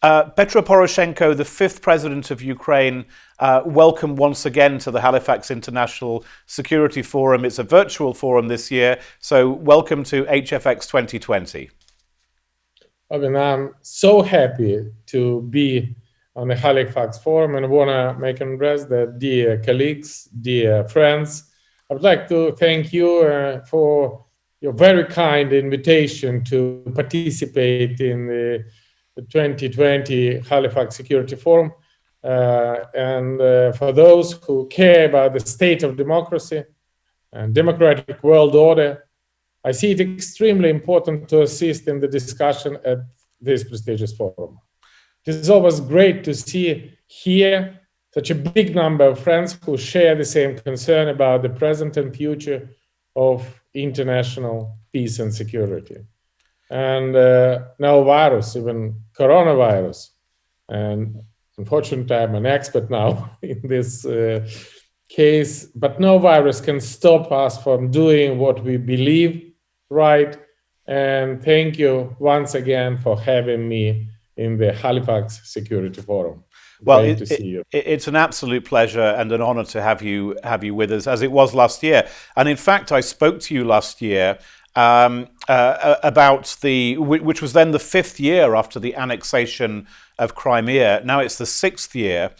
Petro Poroshenko, the fifth president of Ukraine, welcome once again to the Halifax International Security Forum. It's a virtual forum this year, so welcome to HFX 2020. I mean, I'm so happy to be on the Halifax Forum, and I want to make an address that, dear colleagues, dear friends, I would like to thank you for your very kind invitation to participate in the 2020 Halifax Security Forum. And for those who care about the state of democracy and democratic world order, I see it extremely important to assist in the discussion at this prestigious forum. It is always great to see here such a big number of friends who share the same concern about the present and future of international peace and security. And no virus, even coronavirus, and unfortunately I'm an expert now in this case, but no virus can stop us from doing what we believe right. And thank you once again for having me in the Halifax Security Forum. Well, Great to see you. It's an absolute pleasure and an honor to have you with us, as it was last year. And in fact, I spoke to you last year about which was then the fifth year after the annexation of Crimea. Now it's the sixth year.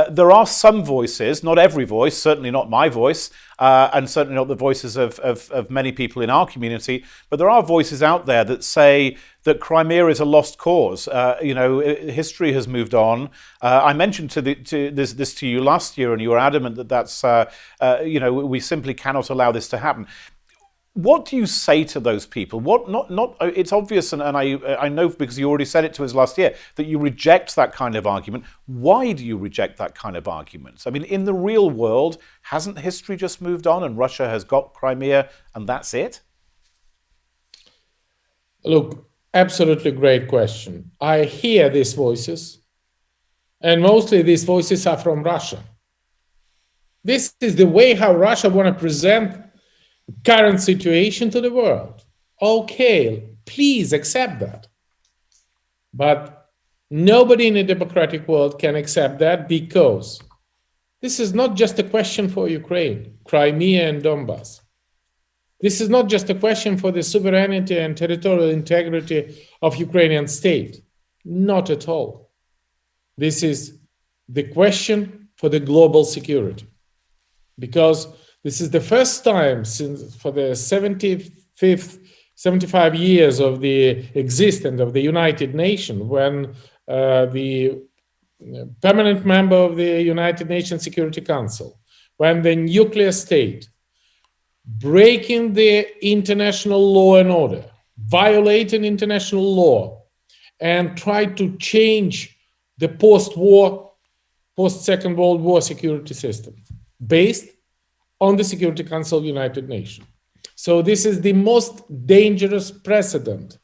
There are some voices, not every voice, certainly not my voice, and certainly not the voices of many people in our community, but there are voices out there that say that Crimea is a lost cause. History has moved on. I mentioned this to you last year, and you were adamant that that's we simply cannot allow this to happen. What do you say to those people? It's obvious, and I know because you already said it to us last year, that you reject that kind of argument. Why do you reject that kind of argument? I mean, in the real world, hasn't history just moved on and Russia has got Crimea and that's it? Look, absolutely great question. I hear these voices, and mostly these voices are from Russia. This is the way how Russia want to present current situation to the world. Okay, please accept that. But nobody in a democratic world can accept that, because this is not just a question for Ukraine, Crimea and Donbass. This is not just a question for the sovereignty and territorial integrity of Ukrainian state. Not at all. This is the question for the global security. Because this is the first time since for the 75 years of the existence of the United Nations, when the permanent member of the United Nations Security Council, when the nuclear state, breaking the international law and order, violating international law, and tried to change the post-war, post-Second World War security system based on the Security Council of the United Nations. So this is the most dangerous precedent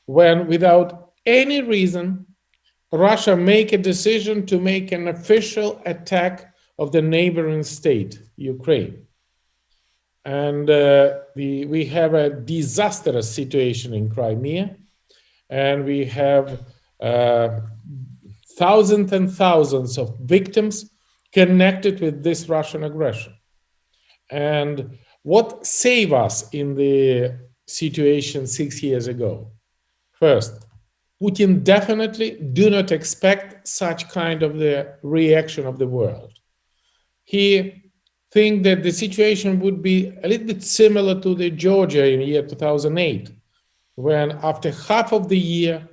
when, without any reason, Russia make a decision to make an official attack of the neighboring state, Ukraine. And we have a disastrous situation in Crimea, and we have thousands and thousands of victims connected with this Russian aggression. And what saved us in the situation 6 years ago? First, Putin definitely do not expect such kind of the reaction of the world. He think that the situation would be a little bit similar to the Georgia in the year 2008, when after half of the year,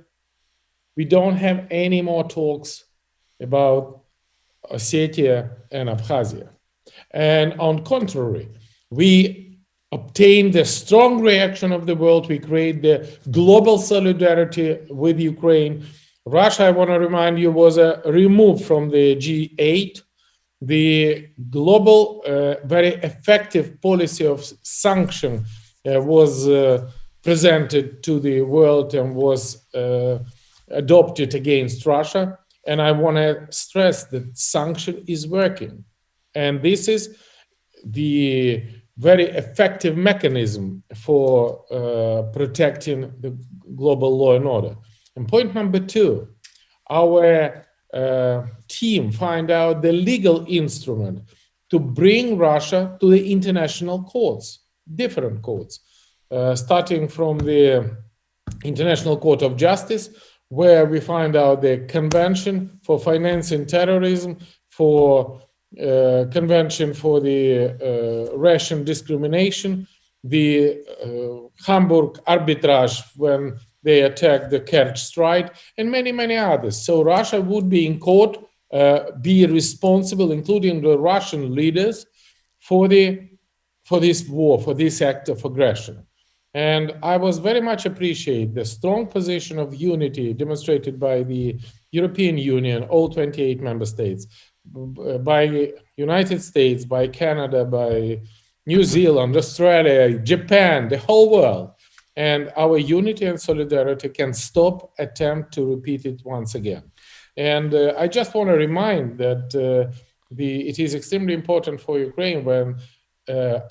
we don't have any more talks about Ossetia and Abkhazia. And on contrary, we obtained the strong reaction of the world. We create the global solidarity with Ukraine. Russia, I want to remind you, was removed from the G8. The global, very effective policy of sanction was presented to the world and was adopted against Russia. And I want to stress that sanction is working. And this is the very effective mechanism for protecting the global law and order. And point number two, our team find out the legal instrument to bring Russia to the international courts, different courts, starting from the International Court of Justice, where we find out the Convention for Financing Terrorism, for Convention for the Russian discrimination, the Hamburg arbitrage when they attacked the Kerch Strait, and many, many others. So Russia would be in court, be responsible, including the Russian leaders, for this war, for this act of aggression. And I was very much appreciate the strong position of unity demonstrated by the European Union, all 28 member states, by United States, by Canada, by New Zealand, Australia, Japan, the whole world. And our unity and solidarity can stop attempt to repeat it once again. And I just want to remind that it is extremely important for Ukraine when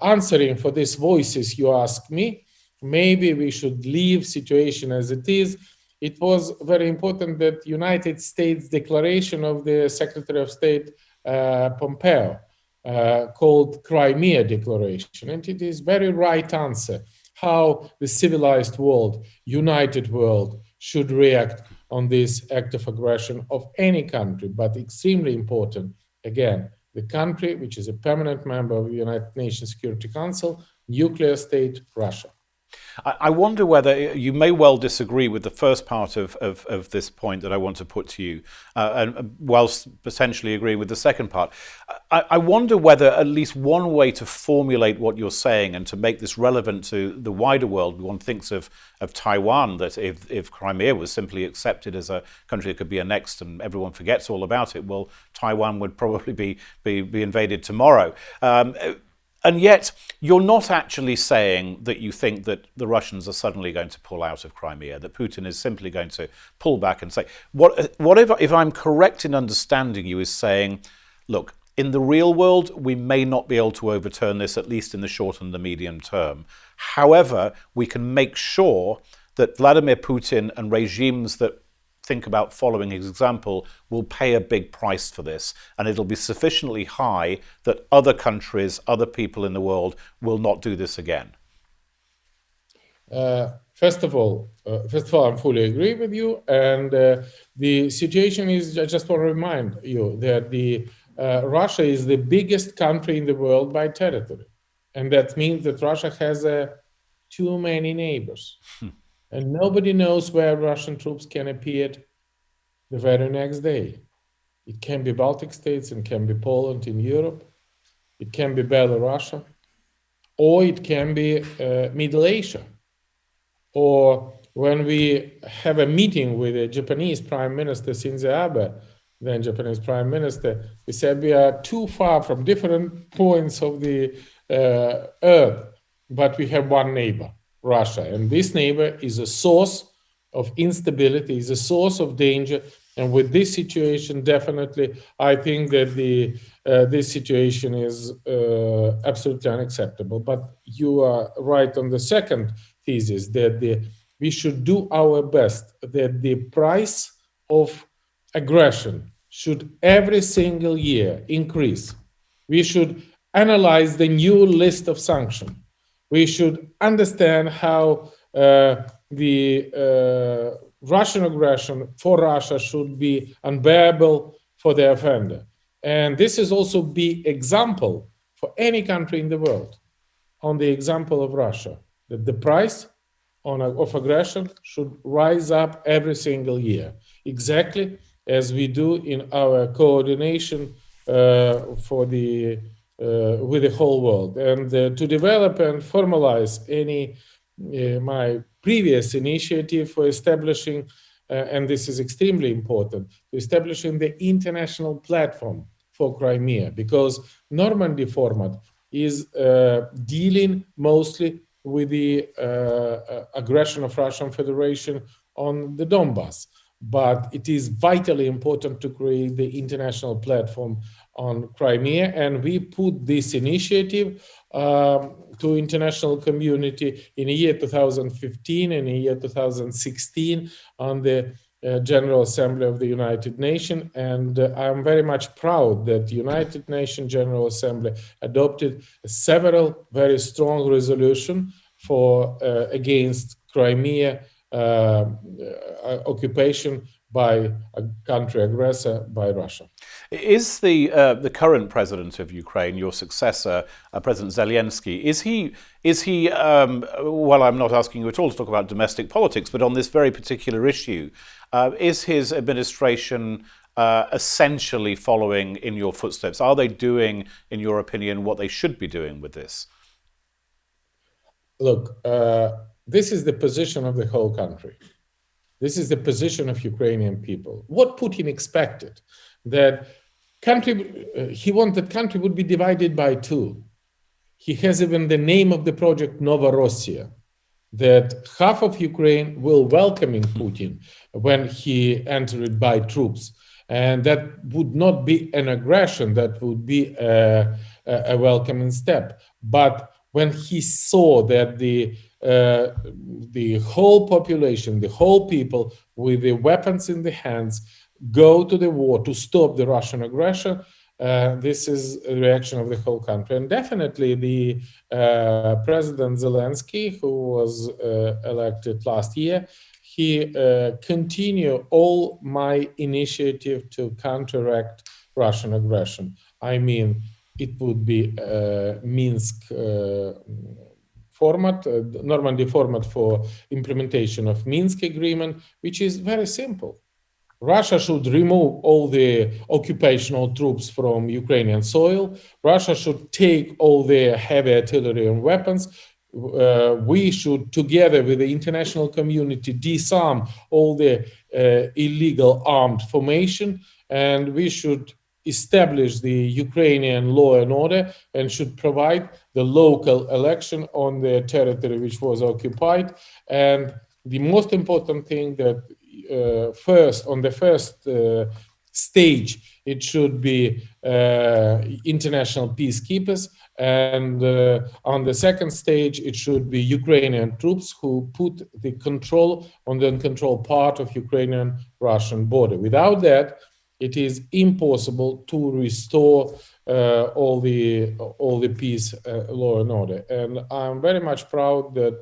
answering for these voices you ask me, maybe we should leave situation as it is. It was very important that United States declaration of the Secretary of State Pompeo called Crimea Declaration. And it is very right answer how the civilized world, united world, should react on this act of aggression of any country, but extremely important, again, the country which is a permanent member of the United Nations Security Council, nuclear state, Russia. I wonder whether you may well disagree with the first part of this point that I want to put to you, and whilst potentially agreeing with the second part. I wonder whether at least one way to formulate what you're saying and to make this relevant to the wider world, one thinks of Taiwan, that if Crimea was simply accepted as a country that could be annexed and everyone forgets all about it, well, Taiwan would probably be invaded tomorrow. And yet, you're not actually saying that you think that the Russians are suddenly going to pull out of Crimea, that Putin is simply going to pull back and say, what if I'm correct in understanding you is saying, look, in the real world, we may not be able to overturn this, at least in the short and the medium term. However, we can make sure that Vladimir Putin and regimes that think about following his example will pay a big price for this, and it'll be sufficiently high that other countries, other people in the world will not do this again. First of all, I fully agree with you. And the situation is, I just want to remind you that Russia is the biggest country in the world by territory. And that means that Russia has too many neighbors. And nobody knows where Russian troops can appear the very next day. It can be Baltic states, it can be Poland in Europe, it can be Belarus, or it can be Middle Asia. Or when we have a meeting with the Japanese Prime Minister Shinzo Abe, then Japanese Prime Minister, we said we are too far from different points of the earth, but we have one neighbor, Russia. And this neighbor is a source of instability, is a source of danger. And with this situation, definitely, I think that this situation is absolutely unacceptable. But you are right on the second thesis, that we should do our best, that the price of aggression should every single year increase. We should analyze the new list of sanctions. We should understand how the Russian aggression for Russia should be unbearable for the offender. And this is also be example for any country in the world on the example of Russia, that the price of aggression should rise up every single year, exactly as we do in our coordination with the whole world. And to develop and formalize my previous initiative for establishing, and this is extremely important, to establishing the international platform for Crimea, because Normandy format is dealing mostly with the aggression of Russian Federation on the Donbass. But it is vitally important to create the international platform on Crimea, and we put this initiative to international community in the year 2015 and in the year 2016 on the General Assembly of the United Nations, and I'm very much proud that the United Nations General Assembly adopted several very strong resolutions for against Crimea occupation by a country aggressor, by Russia. Is the current president of Ukraine, your successor, President Zelensky, well, I'm not asking you at all to talk about domestic politics, but on this very particular issue, is his administration essentially following in your footsteps? Are they doing, in your opinion, what they should be doing with this? Look, this is the position of the whole country. This is the position of Ukrainian people. What Putin expected, that he wanted country would be divided by two. He has even the name of the project Novorossiya, that half of Ukraine will welcoming Putin when he entered by troops. And that would not be an aggression, that would be a welcoming step. But when he saw that the whole population, the whole people with the weapons in the hands go to the war to stop the Russian aggression, this is a reaction of the whole country. And definitely the President Zelensky, who was elected last year, he continued all my initiative to counteract Russian aggression. I mean, it would be Minsk format, Normandy format for implementation of Minsk agreement, which is very simple. Russia should remove all the occupational troops from Ukrainian soil. Russia should take all their heavy artillery and weapons. We should, together with the international community, disarm all the illegal armed formation, and we should establish the Ukrainian law and order and should provide the local election on the territory which was occupied. And the most important thing that on the first stage, it should be international peacekeepers, and on the second stage, it should be Ukrainian troops who put the control on the uncontrolled part of Ukrainian-Russian border. Without that, it is impossible to restore all the peace, law and order. And I'm very much proud that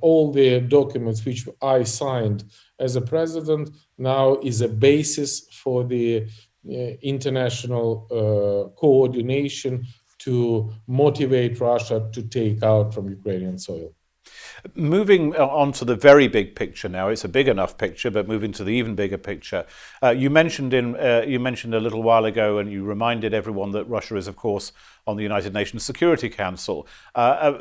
all the documents which I signed as a president now is a basis for the international coordination to motivate Russia to take out from Ukrainian soil. Moving on to the very big picture now, it's a big enough picture, but moving to the even bigger picture, you mentioned a little while ago, and you reminded everyone that Russia is, of course, on the United Nations Security Council.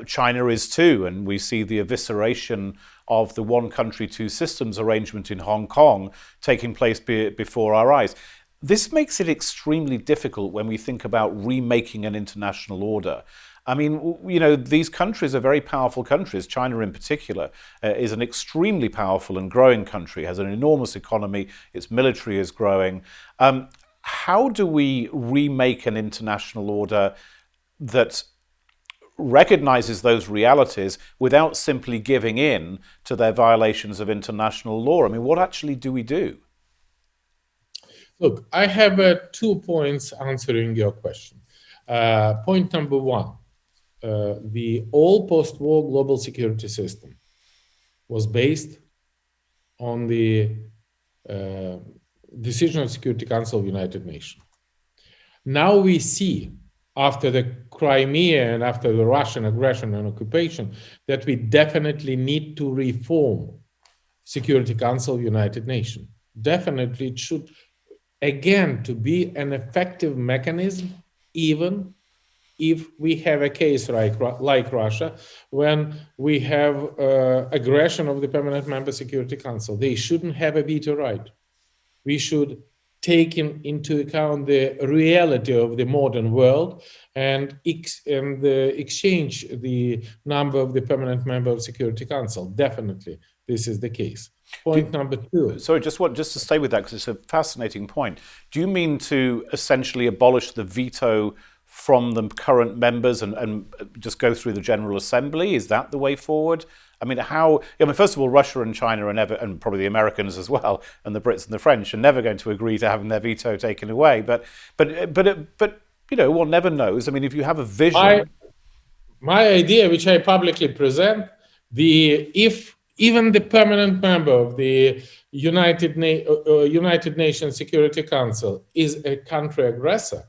China is too, and we see the evisceration of the one country, two systems arrangement in Hong Kong taking place before our eyes. This makes it extremely difficult when we think about remaking an international order. I mean, you know, these countries are very powerful countries. China in particular is an extremely powerful and growing country, has an enormous economy, its military is growing. How do we remake an international order that recognizes those realities without simply giving in to their violations of international law? I mean, what actually do we do? Look, I have 2 points answering your question. Point number one. The all post-war global security system was based on the decision of Security Council of United Nations. Now we see, after the Crimea and after the Russian aggression and occupation, that we definitely need to reform Security Council of United Nations. Definitely it should, again, to be an effective mechanism, even if we have a case like Russia, when we have aggression of the permanent member Security Council. They shouldn't have a veto right. We should take into account the reality of the modern world and exchange the number of the permanent member of Security Council. Definitely, this is the case. Point number two. Sorry, just to stay with that, because it's a fascinating point. Do you mean to essentially abolish the veto from the current members and just go through the General Assembly? Is that the way forward? I mean, first of all, Russia and China are never, and probably the Americans as well, and the Brits and the French are never going to agree to having their veto taken away. But one never knows. I mean, if you have a vision. My idea, which I publicly present, if even the permanent member of the United Nations Security Council is a country aggressor,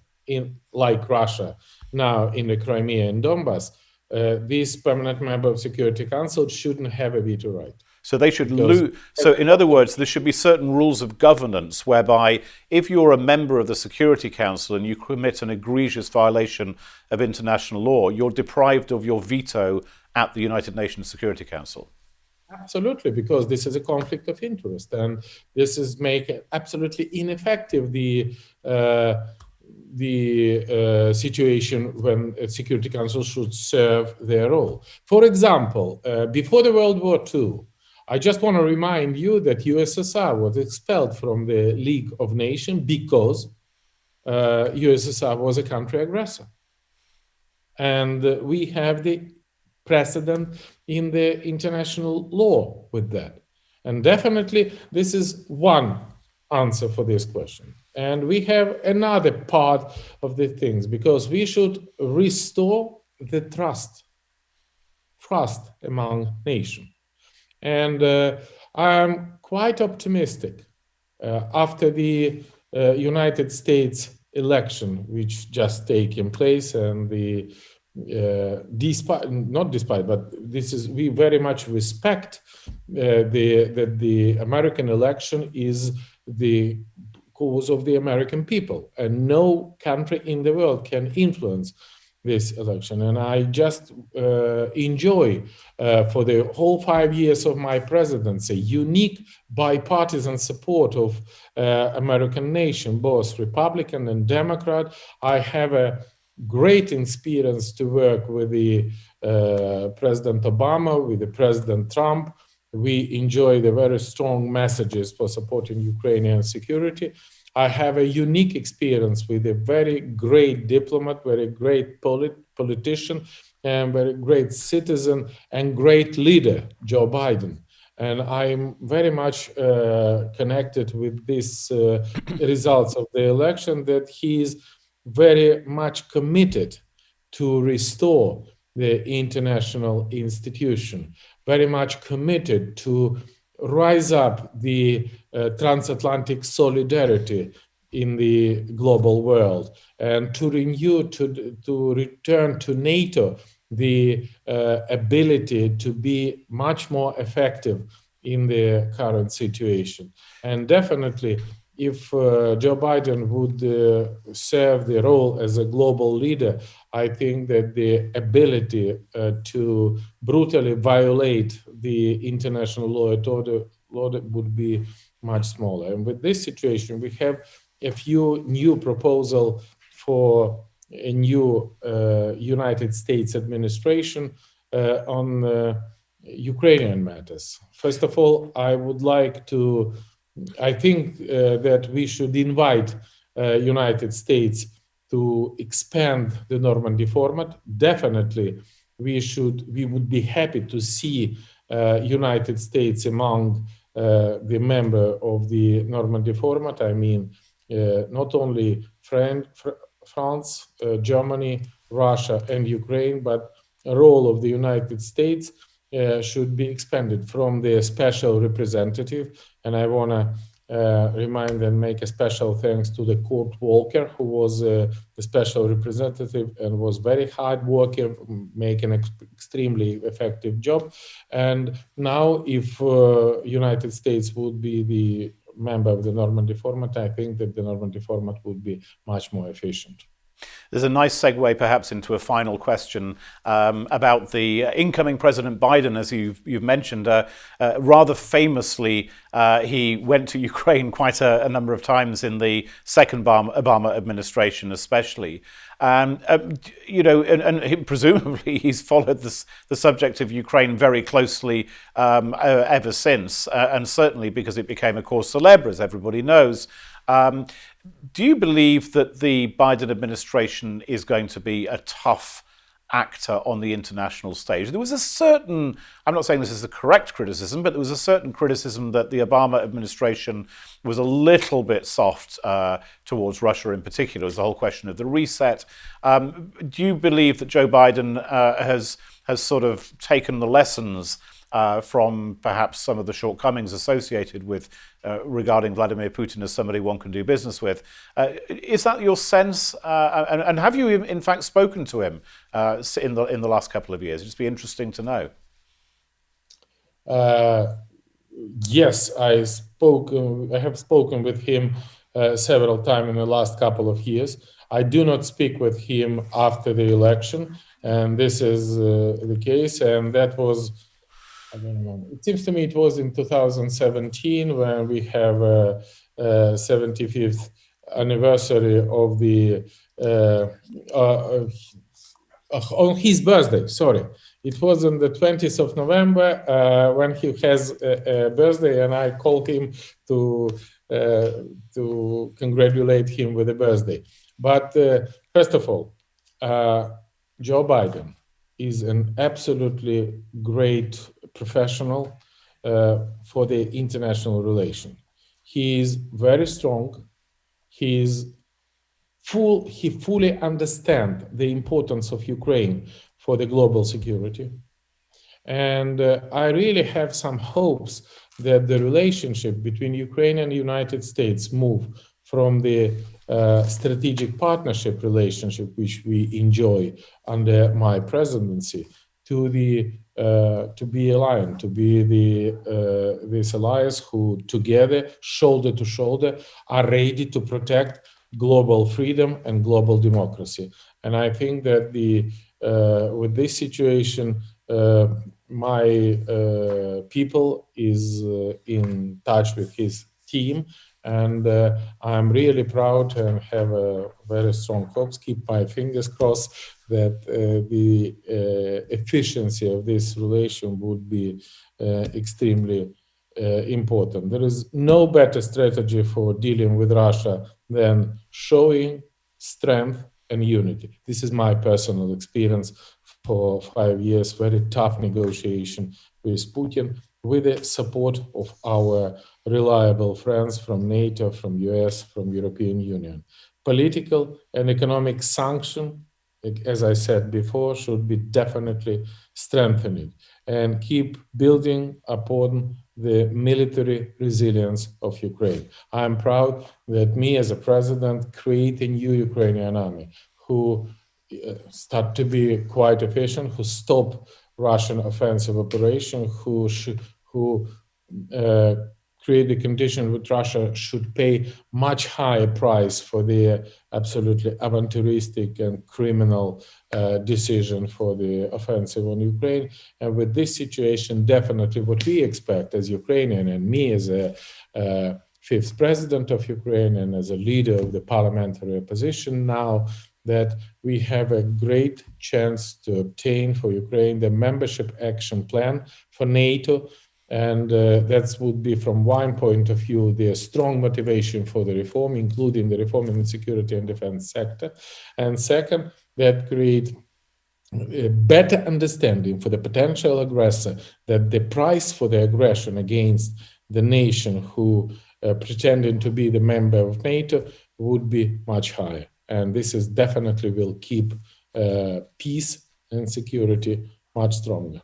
like Russia now in the Crimea and Donbass, this permanent member of Security Council shouldn't have a veto right. So they should lose. So in other words, there should be certain rules of governance whereby if you're a member of the Security Council and you commit an egregious violation of international law, you're deprived of your veto at the United Nations Security Council. Absolutely, because this is a conflict of interest, and this is make absolutely ineffective the situation when a Security Council should serve their role. For example, before the World War II, I just want to remind you that USSR was expelled from the League of Nations because USSR was a country aggressor. And we have the precedent in the international law with that. And definitely this is one answer for this question. And we have another part of the things, because we should restore the trust among nations. And I'm quite optimistic after the United States election, which just taken place, and we very much respect that the American election is the cause of the American people, and no country in the world can influence this election. And I just enjoy for the whole 5 years of my presidency unique bipartisan support of American nation, both Republican and Democrat. I have a great experience to work with the President Obama, with the President Trump. We enjoy the very strong messages for supporting Ukrainian security. I have a unique experience with a very great diplomat, very great politician, and very great citizen and great leader, Joe Biden. And I'm very much connected with these results of the election, that he is very much committed to restore the international institution, very much committed to rise up the transatlantic solidarity in the global world, and to return to NATO the ability to be much more effective in the current situation. And definitely, if Joe Biden would serve the role as a global leader, I think that the ability to brutally violate the international law and order would be much smaller. And with this situation, we have a few new proposals for a new United States administration on Ukrainian matters. First of all, I think that we should invite United States to expand the Normandy format. Definitely, we would be happy to see United States among the member of the Normandy format. I mean, not only France, Germany, Russia, and Ukraine, but the role of the United States should be expanded from the special representative. And I want to remind and make a special thanks to the Kurt Volker, who was the special representative and was very hard working, making an extremely effective job. And now, if United States would be the member of the Normandy format, I think that the Normandy format would be much more efficient. There's a nice segue perhaps into a final question about the incoming President Biden. As you've mentioned, rather famously, he went to Ukraine quite a number of times in the second Obama administration especially. And presumably he's followed the subject of Ukraine very closely ever since, and certainly because it became a cause célèbre, as everybody knows. Do you believe that the Biden administration is going to be a tough actor on the international stage. There was a certain, I'm not saying this is the correct criticism, but there was a certain criticism that the Obama administration was a little bit soft towards Russia in particular. It was the whole question of the reset. Do you believe that Joe Biden has sort of taken the lessons from perhaps some of the shortcomings associated with regarding Vladimir Putin as somebody one can do business with? Is that your sense? And have you in fact spoken to him in the last couple of years? It'd just be interesting to know. Yes, I have spoken with him several times in the last couple of years. I do not speak with him after the election, and this is the case. And that was, I don't know, it seems to me it was in 2017 when we have a 75th anniversary of the on his birthday. Sorry, it was on the 20th of November when he has a birthday, and I called him to congratulate him with a birthday. But first of all, Joe Biden is an absolutely great professional for the international relation. He is very strong. He fully understands the importance of Ukraine for the global security. And I really have some hopes that the relationship between Ukraine and the United States move from the strategic partnership relationship which we enjoy under my presidency to the to be aligned, to be this alliance who together, shoulder to shoulder, are ready to protect global freedom and global democracy. And I think that with this situation, my people is in touch with his team, and I'm really proud and have a very strong hopes. Keep my fingers crossed that the efficiency of this relation would be extremely important. There is no better strategy for dealing with Russia than showing strength and unity. This is my personal experience for 5 years, very tough negotiation with Putin, with the support of our reliable friends from NATO, from US, from European Union. Political and economic sanction, as I said before, should be definitely strengthened and keep building upon the military resilience of Ukraine. I am proud that me as a president create a new Ukrainian army who start to be quite efficient, who stop Russian offensive operation, who create the condition that Russia should pay much higher price for their absolutely aventouristic and criminal decision for the offensive on Ukraine. And with this situation, definitely what we expect as Ukrainian, and me as a fifth president of Ukraine and as a leader of the parliamentary opposition now, that we have a great chance to obtain for Ukraine the membership action plan for NATO. And that would be, from one point of view, the strong motivation for the reform, including the reform in the security and defense sector. And second, that create a better understanding for the potential aggressor that the price for the aggression against the nation who pretending to be the member of NATO would be much higher. And this is definitely will keep peace and security much stronger.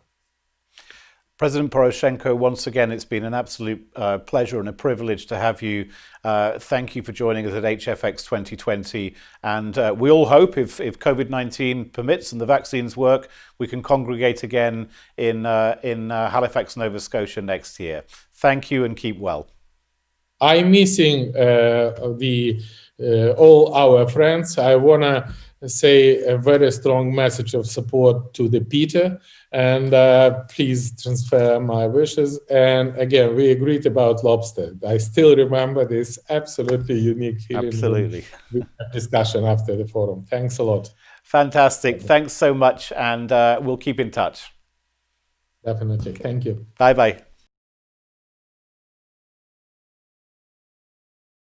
President Poroshenko, once again, it's been an absolute pleasure and a privilege to have you. Thank you for joining us at HFX 2020. And we all hope, if COVID-19 permits and the vaccines work, we can congregate again in Halifax, Nova Scotia next year. Thank you and keep well. I'm missing all our friends. I want to say a very strong message of support to the Peter, and please transfer my wishes. And again, we agreed about lobster. I still remember this absolutely unique feeling. Absolutely. Discussion after the forum. Thanks a lot. Fantastic. Thanks so much, and we'll keep in touch. Definitely. Thank you. Bye-bye.